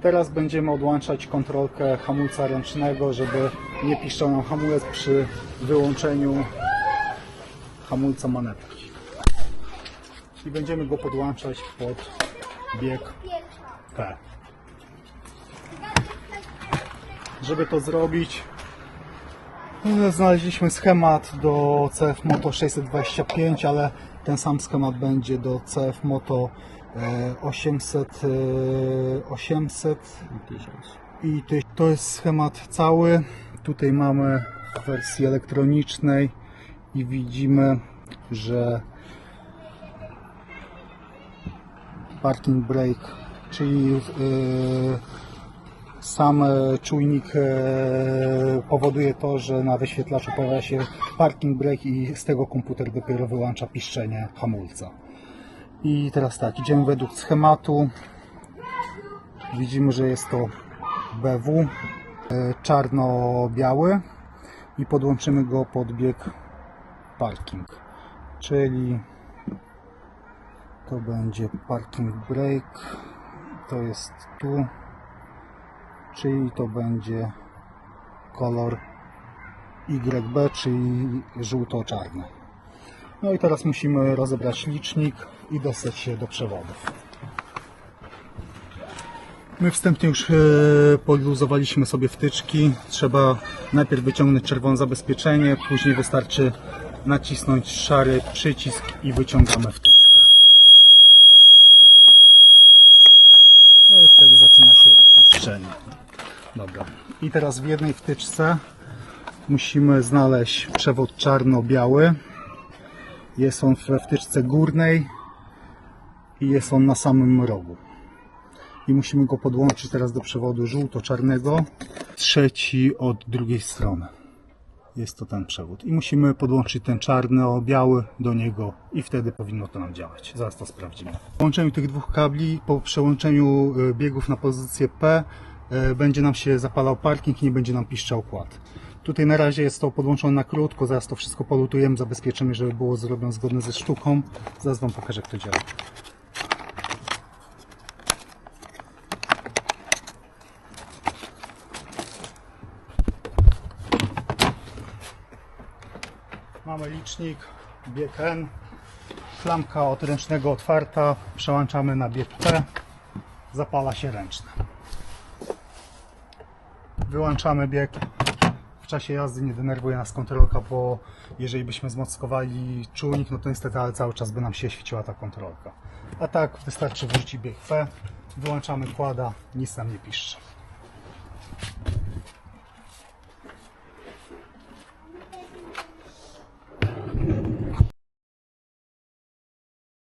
Teraz będziemy odłączać kontrolkę hamulca ręcznego, żeby nie piszczał nam hamulec przy wyłączeniu hamulca manetki. I będziemy go podłączać pod bieg P. Żeby to zrobić, znaleźliśmy schemat do CF Moto 625, ale ten sam schemat będzie do CF Moto 800 i to jest schemat cały. Tutaj mamy w wersji elektronicznej i widzimy, że parking brake, czyli sam czujnik powoduje to, że na wyświetlaczu pojawia się parking brake i z tego komputer dopiero wyłącza piszczenie hamulca. I teraz tak, idziemy według schematu. Widzimy, że jest to BW czarno-biały i podłączymy go pod bieg parking, czyli to będzie parking brake, to jest tu, czyli to będzie kolor YB, czyli żółto-czarny. No i teraz musimy rozebrać licznik i dostać się do przewodów. My wstępnie już podluzowaliśmy sobie wtyczki. Trzeba najpierw wyciągnąć czerwone zabezpieczenie, później wystarczy nacisnąć szary przycisk i wyciągamy wtyczkę. No i wtedy zaczyna się piszczenie. Dobra. I teraz w jednej wtyczce musimy znaleźć przewód czarno-biały. Jest on we wtyczce górnej i jest on na samym rogu. I musimy go podłączyć teraz do przewodu żółto-czarnego. Trzeci od drugiej strony. Jest to ten przewód. I musimy podłączyć ten czarno-biały do niego i wtedy powinno to nam działać. Zaraz to sprawdzimy. Po połączeniu tych dwóch kabli, po przełączeniu biegów na pozycję P, będzie nam się zapalał parking i nie będzie nam piszczał kład. Tutaj na razie jest to podłączone na krótko, zaraz to wszystko polutujemy, zabezpieczymy, żeby było zrobione zgodne ze sztuką. Zaraz Wam pokażę, jak to działa. Mamy licznik, bieg N, klamka od ręcznego otwarta, przełączamy na bieg P, zapala się ręczny. Wyłączamy bieg. W czasie jazdy nie denerwuje nas kontrolka, bo jeżeli byśmy zmockowali czujnik, no to niestety, ale cały czas by nam się świeciła ta kontrolka. A tak wystarczy wrzucić bieg P, wyłączamy kłada, nic nam nie piszczy.